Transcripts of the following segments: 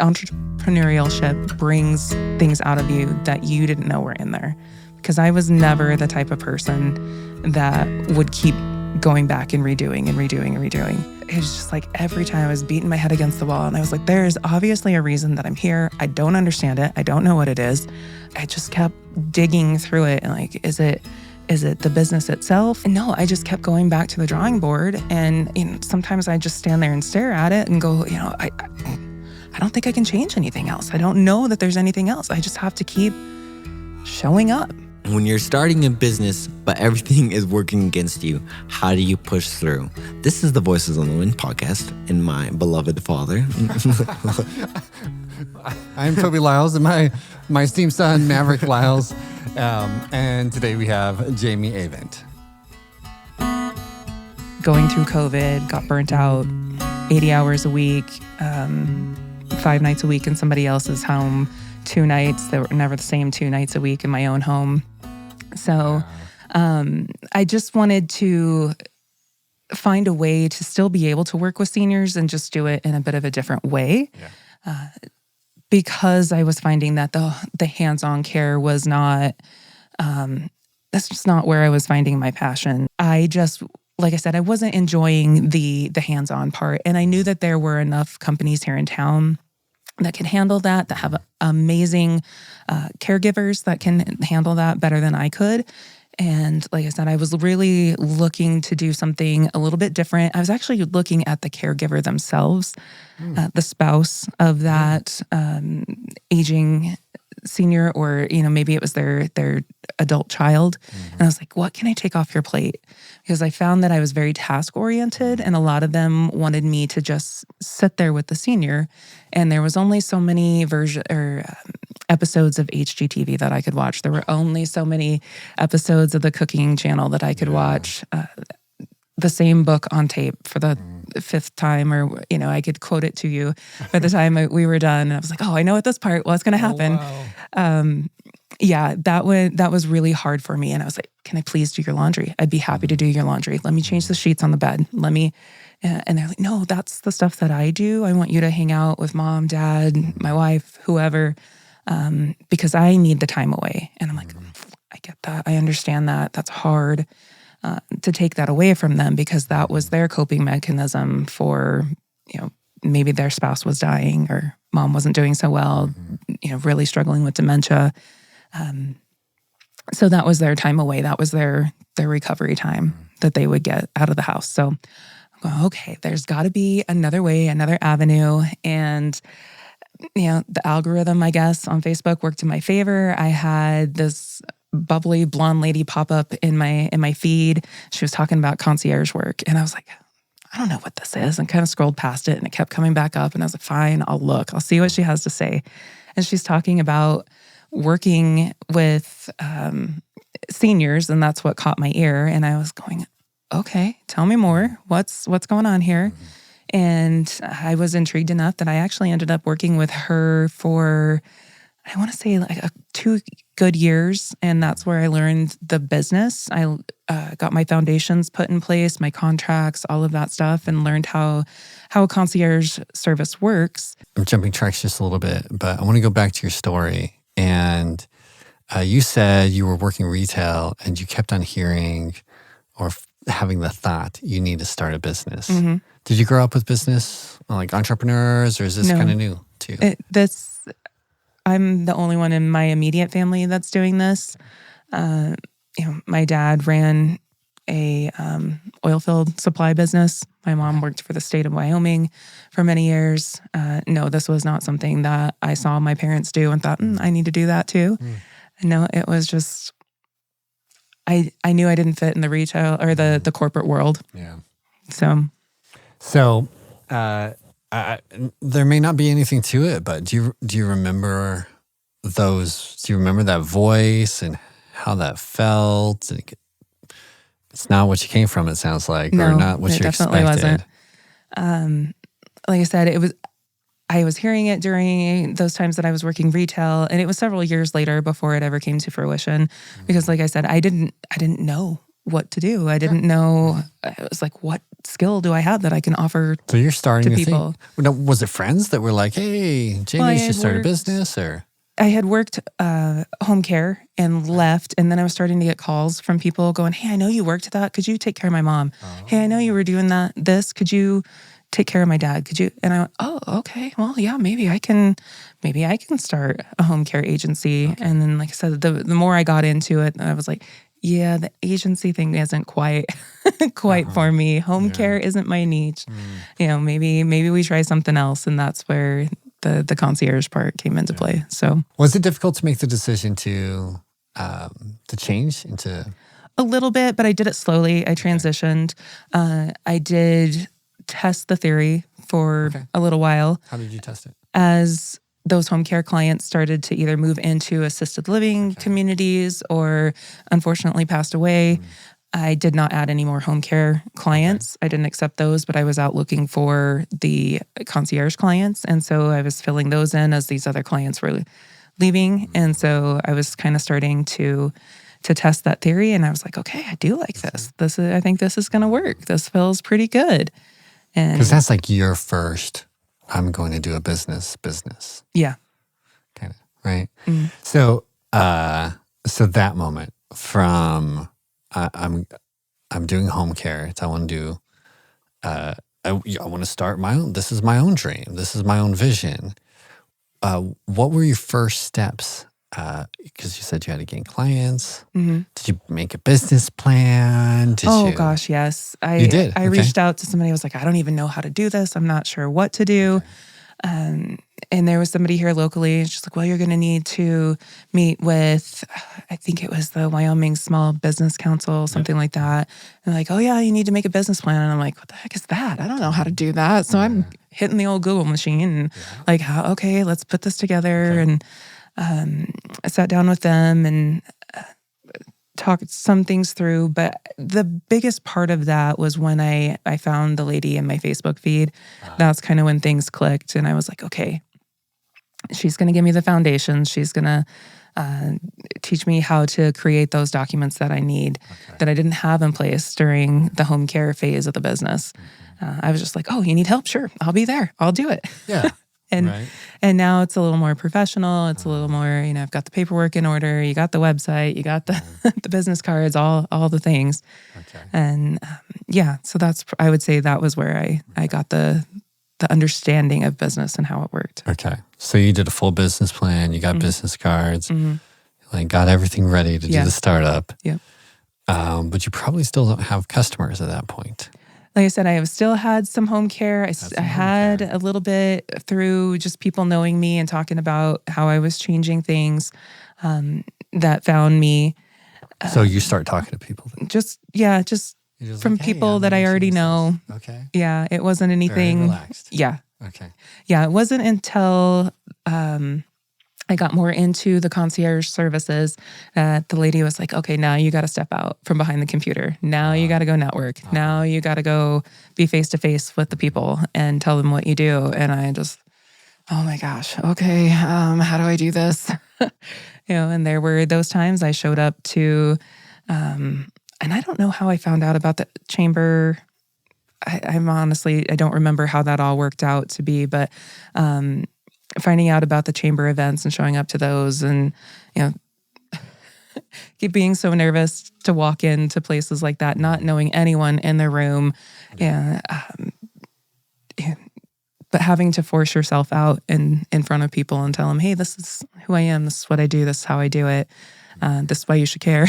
Entrepreneurship brings things out of you that you didn't know were in there. Because I was never the type of person that would keep going back and redoing and redoing and redoing. It was just like every time I was beating my head against the wall, and I was like, there is obviously a reason that I'm here. I don't understand it. I don't know what it is. I just kept digging through it and like, is it the business itself? And no, I just kept going back to the drawing board. And sometimes I just stand there and stare at it and go, I don't think I can change anything else. I don't know that there's anything else. I just have to keep showing up. When you're starting a business, but everything is working against you, how do you push through? This is the Voices on the Wind podcast and my beloved father. I'm Toby Lyles and my esteemed son, Maverick Lyles. And today we have Jamie Avent. Going through COVID, got burnt out 80 hours a week, 5 nights a week in somebody else's home, 2 nights that were never the same 2 nights a week in my own home. So I just wanted to find a way to still be able to work with seniors and just do it in a bit of a different way. Yeah. Because I was finding that the hands-on care was not, that's just not where I was finding my passion. Like I said, I wasn't enjoying the hands-on part. And I knew that there were enough companies here in town that can handle that have amazing caregivers that can handle that better than I could. And like I said, I was really looking to do something a little bit different. I was actually looking at the caregiver themselves, the spouse of that aging senior, or maybe it was their adult child. And I was like, what can I take off your plate? Because I found that I was very task oriented, and a lot of them wanted me to just sit there with the senior. And there was only so many episodes of HGTV that I could watch. There were only so many episodes of the cooking channel that I could watch. The same book on tape for the 5th time, or I could quote it to you by the time we were done. And I was like, oh, I know at this part what's going to happen. Wow. That was really hard for me. And I was like, can I please do your laundry? I'd be happy to do your laundry. Let me change the sheets on the bed. And they're like, no, that's the stuff that I do. I want you to hang out with mom, dad, my wife, whoever, because I need the time away. And I'm like, I get that. I understand that. That's hard to take that away from them, because that was their coping mechanism for, maybe their spouse was dying or mom wasn't doing so well, really struggling with dementia. So that was their time away. That was their recovery time that they would get out of the house. So I'm going, okay, there's got to be another way, another avenue. And, the algorithm, I guess, on Facebook worked in my favor. I had this bubbly blonde lady pop up in my feed. She was talking about concierge work. And I was like, I don't know what this is. And kind of scrolled past it, and it kept coming back up. And I was like, fine, I'll see what she has to say. And she's talking about working with seniors, and that's what caught my ear. And I was going, okay, tell me more. What's going on here? And I was intrigued enough that I actually ended up working with her for, I want to say, like 2 good years. And that's where I learned the business. I got my foundations put in place, my contracts, all of that stuff, and learned how a concierge service works. I'm jumping tracks just a little bit, but I want to go back to your story. And you said you were working retail and you kept on hearing or having the thought you need to start a business. Mm-hmm. Did you grow up with business, like entrepreneurs, or is this kind of new to you? I'm the only one in my immediate family that's doing this. My dad ran a oil field supply business. My mom worked for the state of Wyoming for many years. No, this was not something that I saw my parents do and thought, I need to do that too. No, it was just, I knew I didn't fit in the retail or the corporate world. Yeah. So there may not be anything to it, but do you remember those? Do you remember that voice and how that felt? It's not what you came from, it sounds like, or not what you expected. No, it definitely wasn't. Like I said, I was hearing it during those times that I was working retail, and it was several years later before it ever came to fruition. Because, like I said, I didn't know what to do. I didn't know. I was like, what skill do I have that I can offer So you're starting to to people? think. Now, was it friends that were like, "Hey, Jamie, you should start a business," or? I had worked home care and left, and then I was starting to get calls from people going, "Hey, I know you worked that. Could you take care of my mom? Hey, I know you were doing this. Could you take care of my dad? Could you?" And I went, "Oh, okay. Well, yeah, maybe I can start a home care agency." Okay. And then, like I said, the more I got into it, I was like, yeah, the agency thing isn't quite for me. Home care isn't my niche. Maybe we try something else, and that's where the concierge part came into play. So, was it difficult to make the decision to change into? A little bit, but I did it slowly. I transitioned. I did test the theory for a little while. How did you test it? As those home care clients started to either move into assisted living communities or unfortunately passed away, I did not add any more home care clients. I didn't accept those, but I was out looking for the concierge clients. And so I was filling those in as these other clients were leaving. And so I was kind of starting to test that theory. And I was like, okay, I do like this. I think this is going to work. This feels pretty good. Because that's like your first, I'm going to do a business. Yeah. Kind of, right? Mm. So that moment from I'm doing home care. I want to do, I want to start my own, this is my own dream. This is my own vision. What were your first steps? Because you said you had to gain clients. Mm-hmm. Did you make a business plan? Gosh, yes. You did? I reached out to somebody. I was like, I don't even know how to do this. I'm not sure what to do. Okay. And there was somebody here locally. She's like, well, you're going to need to meet with, I think it was the Wyoming Small Business Council, something like that. And like, oh yeah, you need to make a business plan. And I'm like, what the heck is that? I don't know how to do that. So I'm hitting the old Google machine and like, okay, let's put this together. Okay. And I sat down with them and talked some things through. But the biggest part of that was when I found the lady in my Facebook feed. That's kind of when things clicked. And I was like, okay, she's going to give me the foundation. She's going to teach me how to create those documents that I need that I didn't have in place during the home care phase of the business. I was just like, oh, you need help? Sure. I'll be there. I'll do it. Yeah. And now it's a little more professional. It's a little more, I've got the paperwork in order. You got the website. You got the the business cards, all the things. Okay. And so I would say that was where I got the understanding of business and how it worked. Okay. So you did a full business plan. You got business cards. Mm-hmm. Like got everything ready to do the startup. Yeah. But you probably still don't have customers at that point. Like I said, I have still had some home care. I had a little bit through just people knowing me and talking about how I was changing things that found me. So you start talking to people? Just from like, people that I already know. Okay. Yeah, it wasn't anything. Very relaxed. Yeah. Okay. Yeah, it wasn't until I got more into the concierge services that the lady was like, okay, now you got to step out from behind the computer. Now you got to go network. Now you got to go be face to face with the people and tell them what you do. And I just, oh my gosh, okay, how do I do this? And there were those times I showed up to, and I don't know how I found out about the chamber. I'm honestly, I don't remember how that all worked out to be, but finding out about the chamber events and showing up to those and, keep being so nervous to walk into places like that, not knowing anyone in the room. But having to force yourself out in front of people and tell them, hey, this is who I am. This is what I do. This is how I do it. This is why you should care.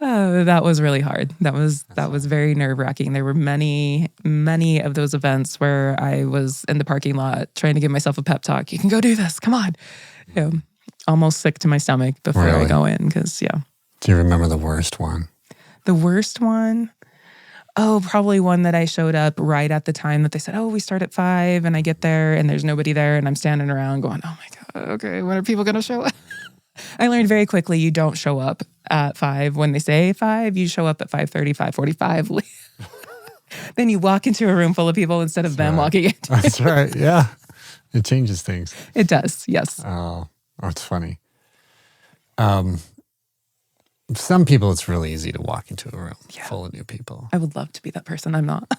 That was really hard. That was very nerve-wracking. There were many, many of those events where I was in the parking lot trying to give myself a pep talk. You can go do this. Come on. Almost sick to my stomach before I go in because, Do you remember the worst one? The worst one? Oh, probably one that I showed up right at the time that they said, oh, we start at 5, and I get there and there's nobody there and I'm standing around going, oh my God, okay, when are people going to show up? I learned very quickly you don't show up at 5. When they say 5, you show up at 5:30, 5:45. Then you walk into a room full of people instead of them walking in. That's right, yeah. It changes things. It does, yes. Oh, it's funny. some people, it's really easy to walk into a room Yeah. full of new people. I would love to be that person. I'm not.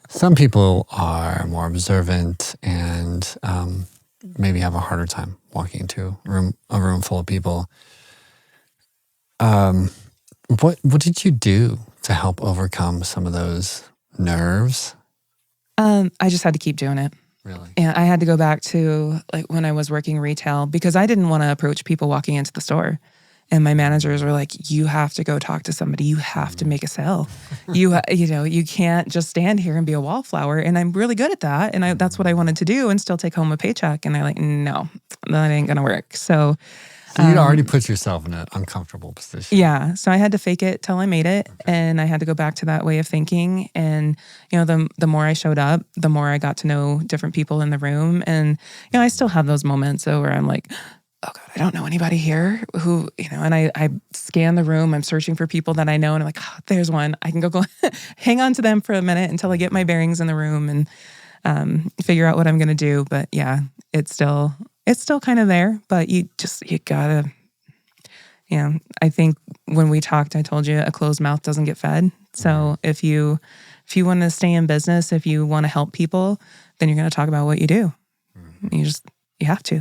Some people are more observant and maybe have a harder time walking into a room full of people. What did you do to help overcome some of those nerves? I just had to keep doing it. Really? And I had to go back to like when I was working retail because I didn't want to approach people walking into the store. And my managers were like, you have to go talk to somebody. You have to make a sale. You can't just stand here and be a wallflower. And I'm really good at that. And that's what I wanted to do and still take home a paycheck. And they're like, no, that ain't going to work. So you'd already put yourself in an uncomfortable position. yeah. So I had to fake it till I made it. Okay. And I had to go back to that way of thinking. And, the more I showed up, the more I got to know different people in the room. And, I still have those moments where I'm like, oh God, I don't know anybody here who, and I scan the room. I'm searching for people that I know. And I'm like, oh, there's one. I can go hang on to them for a minute until I get my bearings in the room and figure out what I'm going to do. But yeah, it's still kind of there, but you gotta, I think when we talked, I told you a closed mouth doesn't get fed. So if you want to stay in business, if you want to help people, then you're going to talk about what you do. You have to.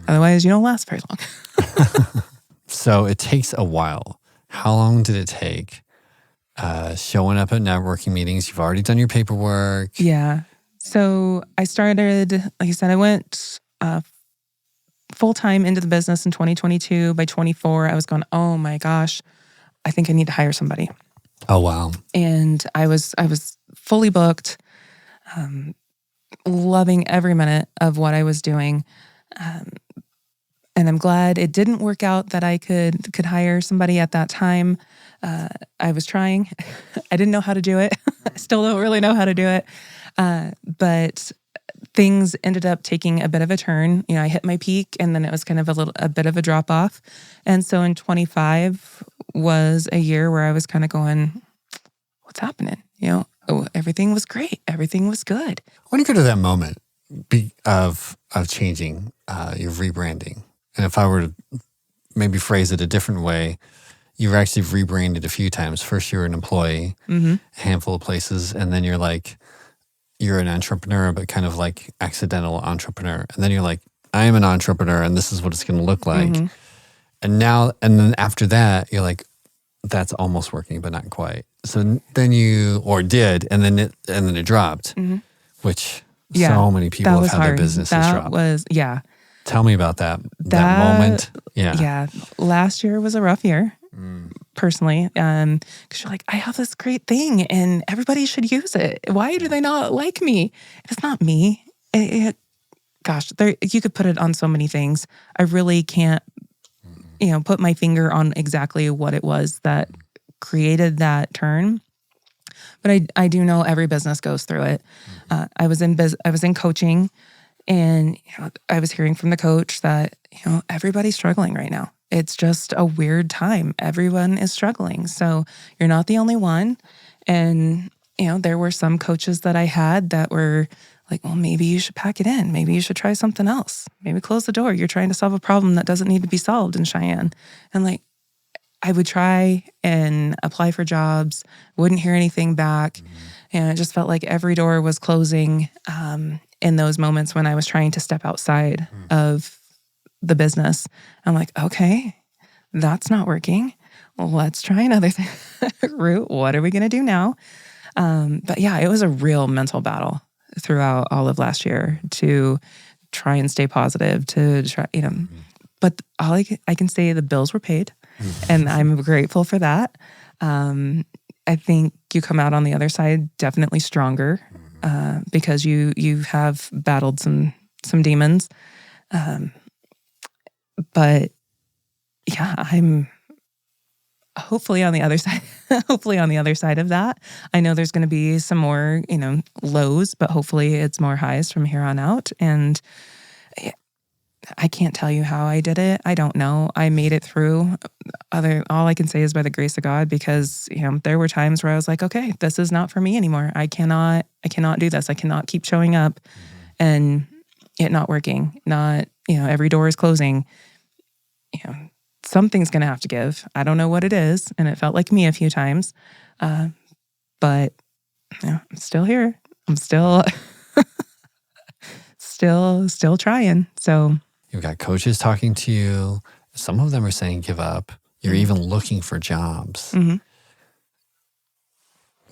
Otherwise, you don't last very long. So it takes a while. How long did it take showing up at networking meetings? You've already done your paperwork. Yeah. So I started, like I said, I went full-time into the business in 2022. By 24, I was going, oh my gosh, I think I need to hire somebody. Oh, wow. And I was fully booked, loving every minute of what I was doing. And I'm glad it didn't work out that I could hire somebody at that time. I was trying. I didn't know how to do it. I still don't really know how to do it. But things ended up taking a bit of a turn. I hit my peak and then it was kind of a bit of a drop off. And so in 25 was a year where I was kind of going, what's happening? Everything was great. Everything was good. I want to go to that moment of changing your rebranding. And if I were to maybe phrase it a different way, you were actually rebranded a few times. First, you were an employee, a handful of places, and then you're an entrepreneur, but kind of like accidental entrepreneur. And then you're like, I am an entrepreneur, and this is what it's going to look like. And then after that, you're like, that's almost working, but not quite. So then and then it dropped, which so many people have had their businesses drop. Tell me about that moment. Yeah. Last year was a rough year, personally, because you're like, I have this great thing and everybody should use it. Why do they not like me? It's not me. Gosh, you could put it on so many things. I really can't, put my finger on exactly what it was that created that turn. But I do know every business goes through it. I was in coaching. And I was hearing from the coach that, everybody's struggling right now. It's just a weird time. Everyone is struggling. So you're not the only one. And, there were some coaches that I had that were like, well, maybe you should pack it in. Maybe you should try something else. Maybe close the door. You're trying to solve a problem that doesn't need to be solved in Cheyenne. And like, I would try and apply for jobs, wouldn't hear anything back. And it just felt like every door was closing. In those moments when I was trying to step outside of the business. I'm like, okay, that's not working. Let's try another route. What are we going to do now? But yeah, it was a real mental battle throughout all of last year to try and stay positive, to try, but all I can say, the bills were paid and I'm grateful for that. I think you come out on the other side definitely stronger. Because you have battled some demons. But yeah, I'm hopefully on the other side, of that. I know there's going to be some more, lows, but hopefully it's more highs from here on out. And I can't tell you how I did it. I don't know. I made it through. All I can say is by the grace of God, because there were times where I was like, okay, this is not for me anymore. I cannot do this. I cannot keep showing up and it not working. Not every door is closing. something's going to have to give. I don't know what it is. And it felt like me a few times. But I'm still here. I'm still, still trying. So You've got coaches talking to you. Some of them are saying give up. You're even looking for jobs,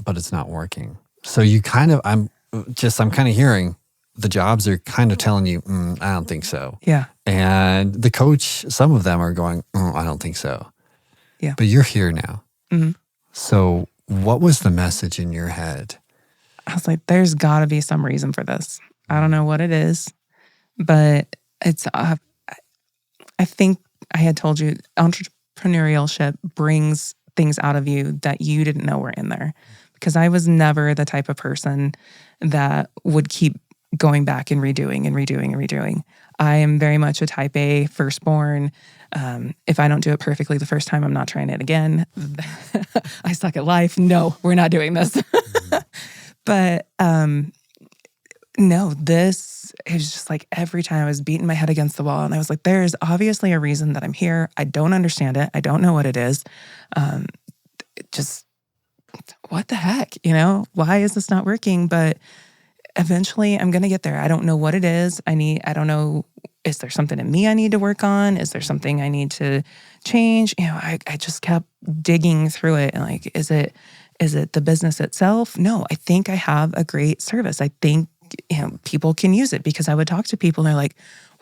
but it's not working. So you kind of, I'm kind of hearing the jobs are kind of telling you, I don't think so. Yeah. And the coach, some of them are going, I don't think so. Yeah. But you're here now. Mm-hmm. So what was the message in your head? I was like, there's got to be some reason for this. I don't know what it is, but it's, I think I had told you, entrepreneurship brings things out of you that you didn't know were in there. Because I was never the type of person that would keep going back and redoing. I am very much a type A, firstborn. If I don't do it perfectly the first time, I'm not trying it again. I suck at life. No, we're not doing this. But no, this is just like every time I was beating my head against the wall, and I was like, there's obviously a reason that I'm here. I don't understand it. I don't know what it is. Just what the heck, why is this not working? But eventually I'm going to get there. I don't know what it is. I don't know. Is there something in me I need to work on? Is there something I need to change? I just kept digging through it. And like, is it the business itself? No, I think I have a great service. I think, people can use it, because I would talk to people and they're like,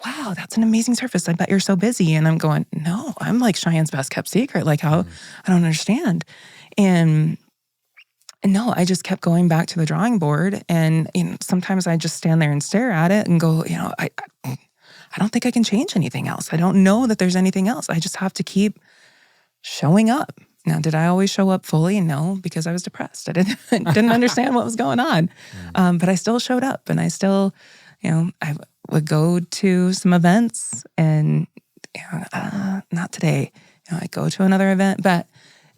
wow, that's an amazing service. I bet you're so busy. And I'm going, no, I'm like Cheyenne's best kept secret. Like how I don't understand. And no, I just kept going back to the drawing board. And sometimes I just stand there and stare at it and go, I don't think I can change anything else. I don't know that there's anything else. I just have to keep showing up. Now, did I always show up fully? No, because I was depressed. I didn't understand what was going on. But I still showed up, and I still, I would go to some events, and not today. I go to another event, but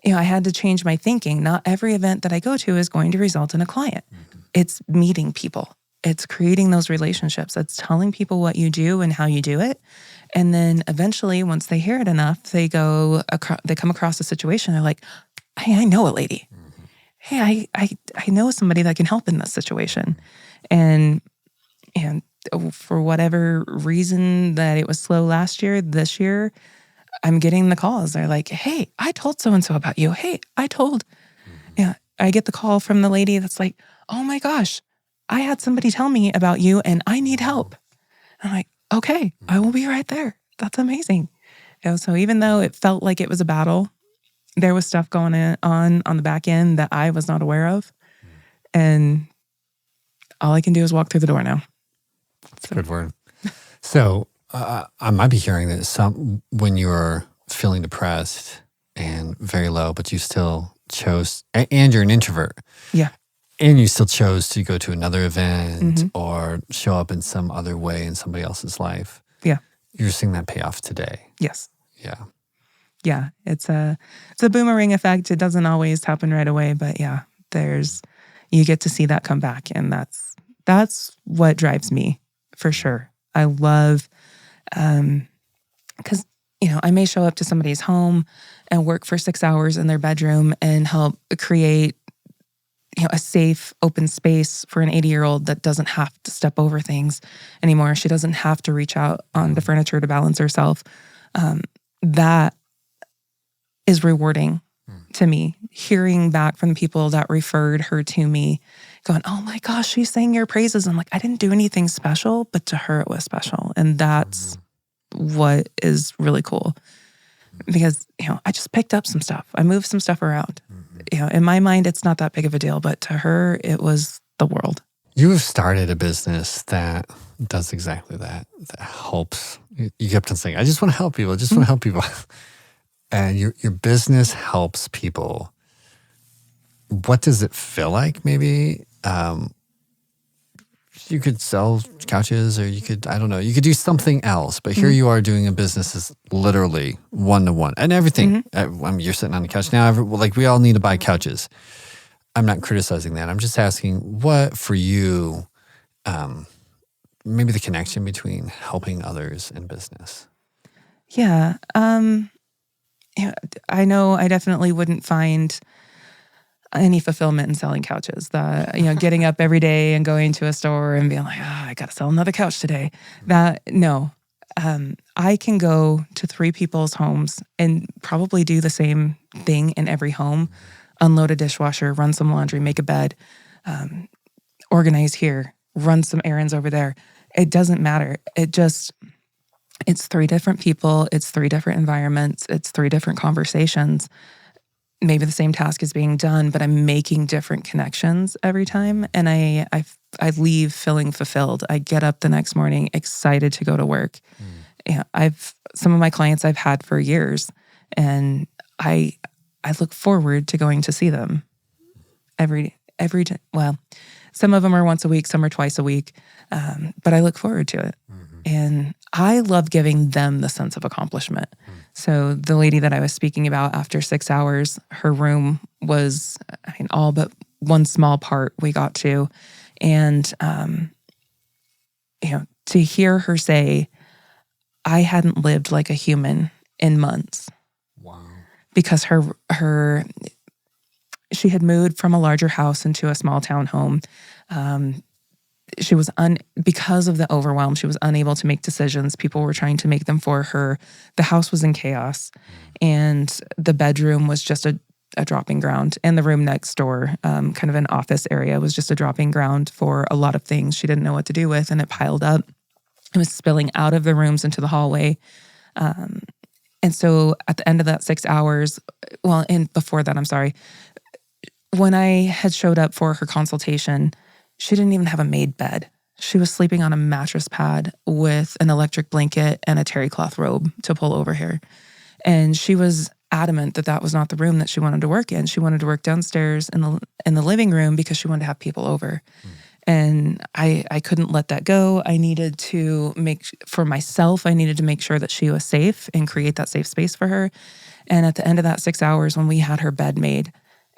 I had to change my thinking. Not every event that I go to is going to result in a client. It's meeting people. It's creating those relationships. It's telling people what you do and how you do it. And then eventually, once they hear it enough, they come across a situation. They're like, hey, I know a lady. Hey, I know somebody that can help in this situation. And for whatever reason that it was slow last year, this year, I'm getting the calls. They're like, hey, I told so-and-so about you. Hey, I get the call from the lady that's like, oh my gosh, I had somebody tell me about you and I need help. I'm like, okay, I will be right there. That's amazing. So even though it felt like it was a battle, there was stuff going on the back end that I was not aware of. And all I can do is walk through the door now. That's a good word. So I might be hearing that when you were feeling depressed and very low, but you still chose, and you're an introvert. Yeah. And you still chose to go to another event or show up in some other way in somebody else's life. Yeah. You're seeing that pay off today. Yes. Yeah. Yeah. It's a boomerang effect. It doesn't always happen right away, but yeah, you get to see that come back. And that's what drives me for sure. I love, because, I may show up to somebody's home and work for 6 hours in their bedroom and help create a safe, open space for an 80-year-old that doesn't have to step over things anymore. She doesn't have to reach out on the furniture to balance herself. That is rewarding to me. Hearing back from the people that referred her to me, going, oh my gosh, she's saying your praises. I'm like, I didn't do anything special, but to her it was special. And that's what is really cool. Because, I just picked up some stuff. I moved some stuff around. In my mind, it's not that big of a deal, but to her, it was the world. You have started a business that does exactly that helps. You kept on saying, I just want to help people. I just want to help people. And your business helps people. What does it feel like? Maybe you could sell couches, or you could, I don't know, you could do something else. But here you are doing a business that's literally one-to-one and everything. You're sitting on a couch now. We all need to buy couches. I'm not criticizing that. I'm just asking what for you, maybe the connection between helping others and business. Yeah. I know I definitely wouldn't find any fulfillment in selling couches. Getting up every day and going to a store and being like, I got to sell another couch today. No. I can go to 3 people's homes and probably do the same thing in every home. Unload a dishwasher, run some laundry, make a bed, organize here, run some errands over there. It doesn't matter. It's 3 different people. It's 3 different environments. It's 3 different conversations. Maybe the same task is being done, but I'm making different connections every time. And I leave feeling fulfilled. I get up the next morning excited to go to work. Some of my clients I've had for years, and I look forward to going to see them every day. Well, some of them are once a week, some are twice a week, but I look forward to it. And I love giving them the sense of accomplishment. So the lady that I was speaking about, after 6 hours, her room was, all but one small part we got to. And, to hear her say, I hadn't lived like a human in months. Wow. Because she had moved from a larger house into a small town home. She was because of the overwhelm, she was unable to make decisions. People were trying to make them for her. The house was in chaos, and the bedroom was just a dropping ground. And the room next door, kind of an office area, was just a dropping ground for a lot of things she didn't know what to do with, and it piled up. It was spilling out of the rooms into the hallway. And so at the end of that 6 hours, and before that, I'm sorry, when I had showed up for her consultation, she didn't even have a made bed. She was sleeping on a mattress pad with an electric blanket and a terry cloth robe to pull over her. And she was adamant that that was not the room that she wanted to work in. She wanted to work downstairs in the living room because she wanted to have people over. And I couldn't let that go. I needed to make sure that she was safe and create that safe space for her. And at the end of that 6 hours, when we had her bed made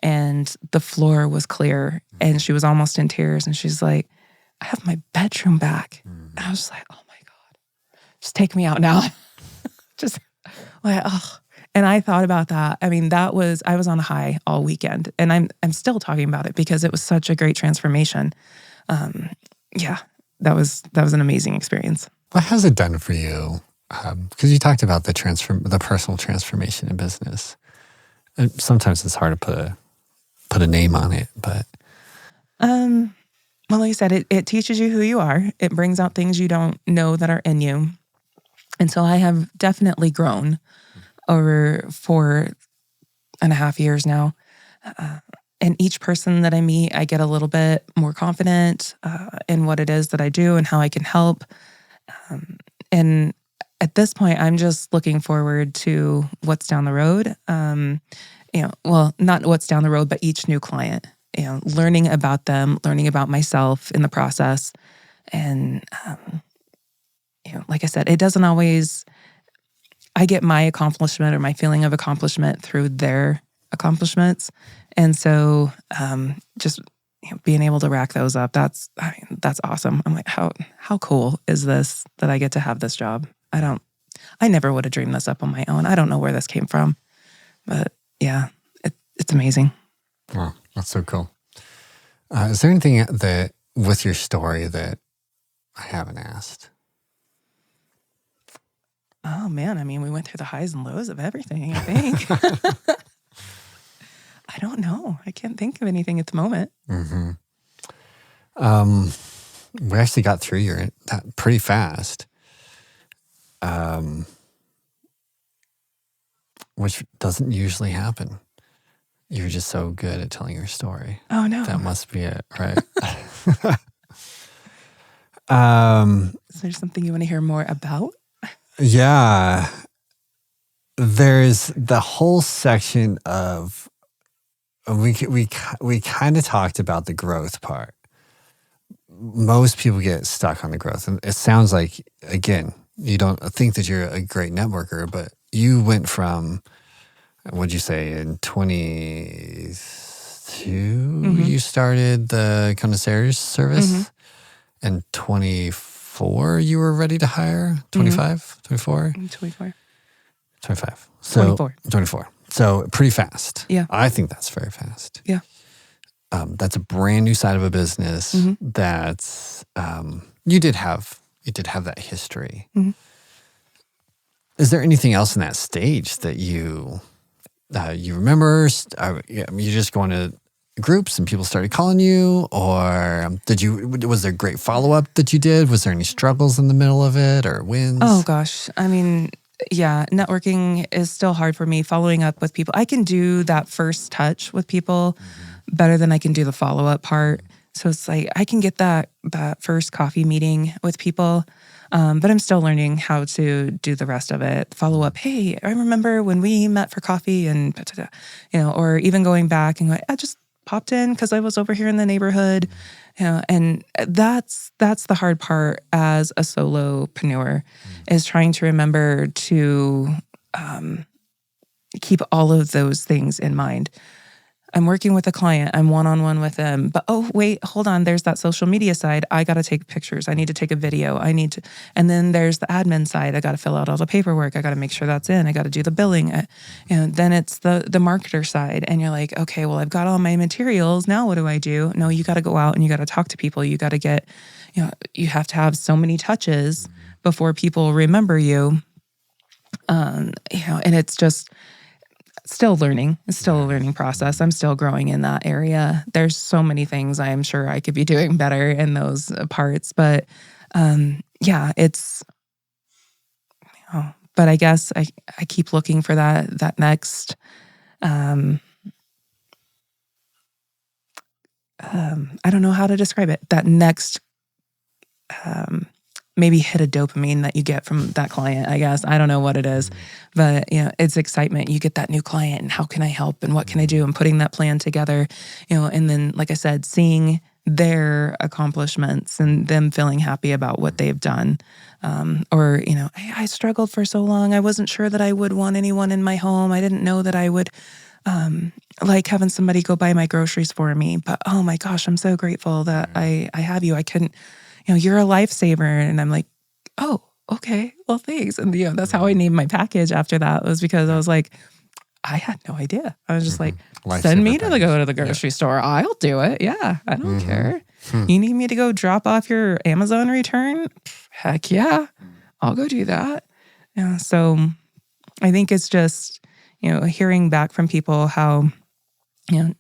and the floor was clear and she was almost in tears, and she's like, I have my bedroom back. And I was like, oh my God, just take me out now. Just like, oh. And I thought about that. I was on a high all weekend, and I'm still talking about it because it was such a great transformation. That was an amazing experience. What has it done for you? Because you talked about the personal transformation in business. And sometimes it's hard to put a name on it, but well, like I said, it teaches you who you are. It brings out things you don't know that are in you. And so I have definitely grown over 4.5 years now. And each person that I meet, I get a little bit more confident in what it is that I do and how I can help. And at this point, I'm just looking forward to what's down the road. Not what's down the road, but each new client. Learning about them, learning about myself in the process. And, like I said, it doesn't always, I get my accomplishment or my feeling of accomplishment through their accomplishments. And so just being able to rack those up, that's awesome. I'm like, how cool is this that I get to have this job? I never would have dreamed this up on my own. I don't know where this came from, but yeah, it's amazing. Wow, that's so cool. Is there anything that with your story that I haven't asked? Oh man, we went through the highs and lows of everything, I think. I don't know. I can't think of anything at the moment. Mm-hmm. We actually got through that pretty fast, which doesn't usually happen. You're just so good at telling your story. Oh, no. That must be it, right? Is there something you want to hear more about? Yeah. There's the whole section of, we kind of talked about the growth part. Most people get stuck on the growth. And it sounds like, again, you don't think that you're a great networker, but you went from, what'd you say, in 22, you started the concierge service? And 24, you were ready to hire? 25, 24? 24. 25. So 24. 24. So pretty fast. Yeah. I think that's very fast. Yeah. That's a brand new side of a business that's you did have that history. Mm-hmm. Is there anything else in that stage that you remember? You just going to groups and people started calling you, or was there great follow-up that you did? Was there any struggles in the middle of it or wins? Oh gosh. I mean, yeah, networking is still hard for me. Following up with people, I can do that first touch with people better than I can do the follow-up part. So it's like I can get that first coffee meeting with people, but I'm still learning how to do the rest of it. Follow up. Hey, I remember when we met for coffee, and or even going back and going, I just popped in because I was over here in the neighborhood, and that's the hard part as a solopreneur, is trying to remember to keep all of those things in mind. I'm working with a client, I'm one-on-one with them, but oh, wait, hold on, there's that social media side. I got to take pictures. I need to take a video. And then there's the admin side. I got to fill out all the paperwork. I got to make sure that's in. I got to do the billing. Then it's the marketer side. And you're like, okay, well, I've got all my materials. Now what do I do? No, you got to go out and you got to talk to people. You got to get, you have to have so many touches before people remember you. And it's just, still learning. It's still a learning process. I'm still growing in that area. There's so many things I'm sure I could be doing better in those parts. But it's, but I guess I keep looking for that next, I don't know how to describe it. That next, maybe hit of dopamine that you get from that client, I guess. I don't know what it is, but it's excitement. You get that new client and how can I help and what can I do, and putting that plan together, and then, like I said, seeing their accomplishments and them feeling happy about what they've done. I struggled for so long. I wasn't sure that I would want anyone in my home. I didn't know that I would like having somebody go buy my groceries for me, but oh my gosh, I'm so grateful that I have you. I couldn't, you're a lifesaver. And I'm like, oh, okay, well, thanks. And that's how I named my package after that, was because I was like, I had no idea. I was just like, send me to go to the grocery store. I'll do it. Yeah, I don't care. You need me to go drop off your Amazon return? Heck yeah, I'll go do that. So I think it's just, hearing back from people how,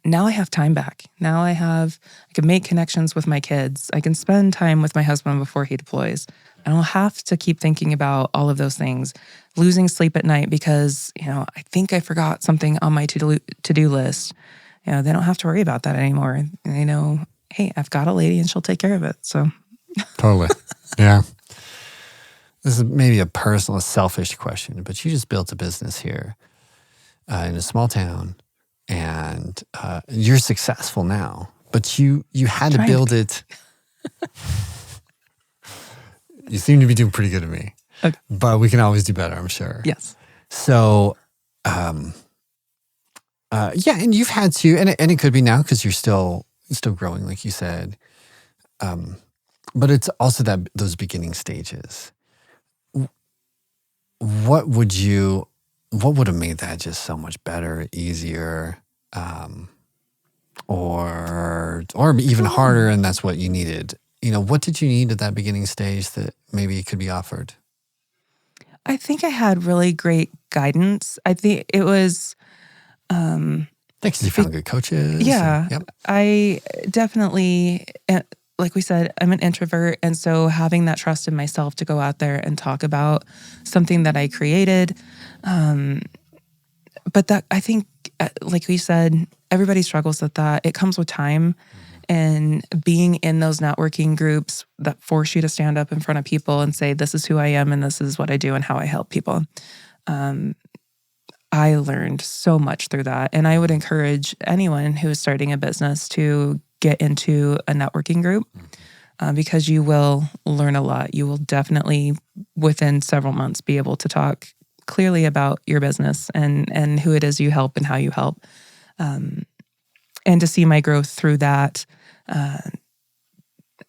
now I have time back. Now I can make connections with my kids. I can spend time with my husband before he deploys. I don't have to keep thinking about all of those things, losing sleep at night because, I think I forgot something on my to-do list. They don't have to worry about that anymore. They know, hey, I've got a lady and she'll take care of it. So totally. Yeah. This is maybe a personal, selfish question, but you just built a business here in a small town. And you're successful now, but you had to build it. You seem to be doing pretty good to me, okay. But we can always do better, I'm sure. Yes. So, and you've had to, and it could be now because you're still growing, like you said. But it's also those beginning stages. What would have made that just so much better, easier, or even harder, and that's what you needed? What did you need at that beginning stage that maybe could be offered? I think I had really great guidance. I think it was... Thanks, you found good coaches. Yeah. Yep. I definitely... Like we said, I'm an introvert. And so having that trust in myself to go out there and talk about something that I created. But that, I think, like we said, everybody struggles with that. It comes with time and being in those networking groups that force you to stand up in front of people and say, this is who I am and this is what I do and how I help people. I learned so much through that. And I would encourage anyone who is starting a business to get into a networking group because you will learn a lot. You will definitely, within several months, be able to talk clearly about your business and who it is you help and how you help. And to see my growth through that,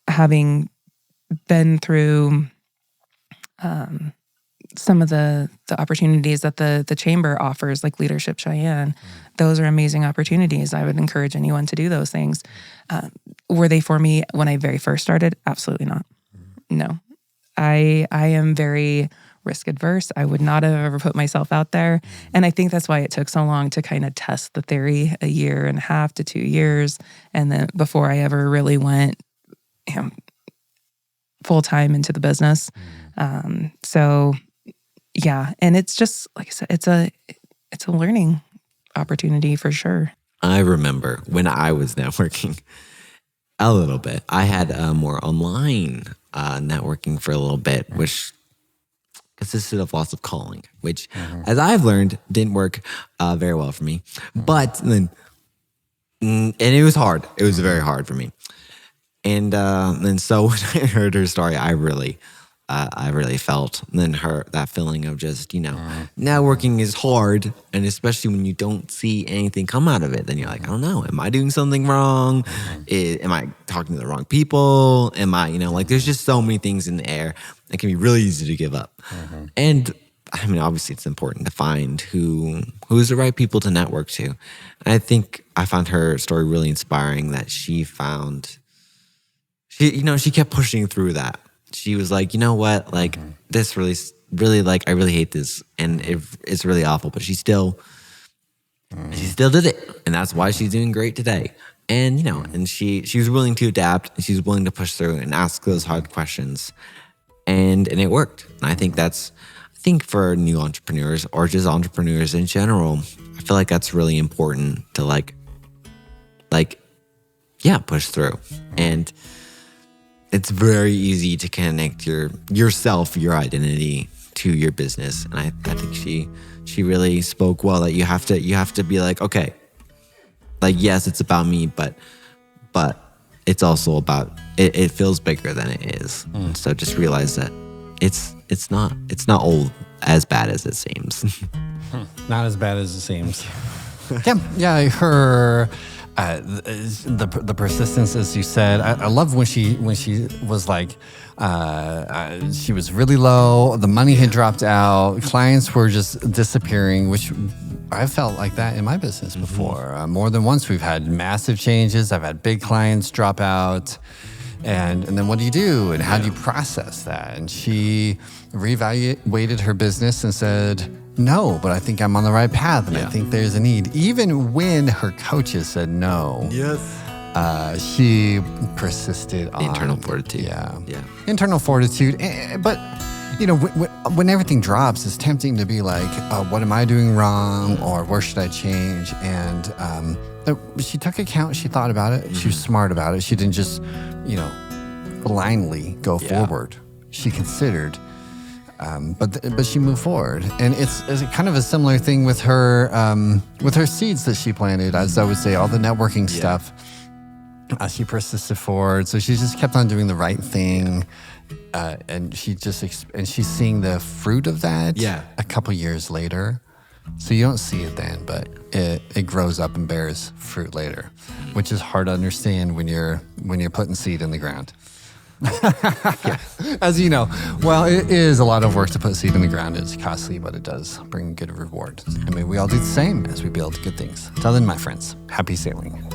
having been through some of the opportunities that the chamber offers, like Leadership Cheyenne, those are amazing opportunities. I would encourage anyone to do those things. Were they for me when I very first started? Absolutely not. No. I am very risk adverse. I would not have ever put myself out there. And I think that's why it took so long to kind of test the theory, 1.5 to 2 years. And then before I ever really went full time into the business. So yeah. And it's just, like I said, it's a learning opportunity for sure. I remember when I was networking a little bit, I had more online networking for a little bit, which consisted of lots of calling, which, as I've learned, didn't work very well for me. But then, and it was hard. It was very hard for me. And so when I heard her story, I really felt then that feeling of just, networking is hard. And especially when you don't see anything come out of it, then you're like, I don't know, am I doing something wrong? Am I talking to the wrong people? Am I, there's just so many things in the air. It can be really easy to give up. And I mean, obviously it's important to find who's the right people to network to. And I think I found her story really inspiring that she kept pushing through that. She was like, you know what, like this really, like, I really hate this and it's really awful, but she still did it. And that's why she's doing great today. And, and she was willing to adapt and she was willing to push through and ask those hard questions. And it worked. And I think for new entrepreneurs or just entrepreneurs in general, I feel like that's really important to push through. And it's very easy to connect yourself, your identity to your business. And I think she really spoke well that you have to be like, okay, like, yes, it's about me, but it's also about, it feels bigger than it is. So just realize that it's not all as bad as it seems. Not as bad as it seems. Yeah, her the persistence, as you said. I love when she was like, she was really low. The money had dropped out. Clients were just disappearing, which I felt like that in my business before. More than once, we've had massive changes. I've had big clients drop out. And then what do you do? And how do you process that? And she reevaluated her business and said, no, but I think I'm on the right path. And I think there's a need. Even when her coaches said no. Yes. She persisted on. Internal fortitude. Yeah. Internal fortitude. But, when everything drops, it's tempting to be like, what am I doing wrong? Or where should I change? And she took account. She thought about it. She was smart about it. She didn't just, blindly go forward. She considered. But she moved forward, and it's kind of a similar thing with her seeds that she planted. As I would say, all the networking stuff. She persisted forward, so she just kept on doing the right thing, and she's seeing the fruit of that. A couple years later. So you don't see it then, but it grows up and bears fruit later, which is hard to understand when you're putting seed in the ground. As you know, well, it is a lot of work to put seed in the ground. It's costly, but it does bring good rewards. I mean, we all do the same as we build good things. Till then, my friends, happy sailing.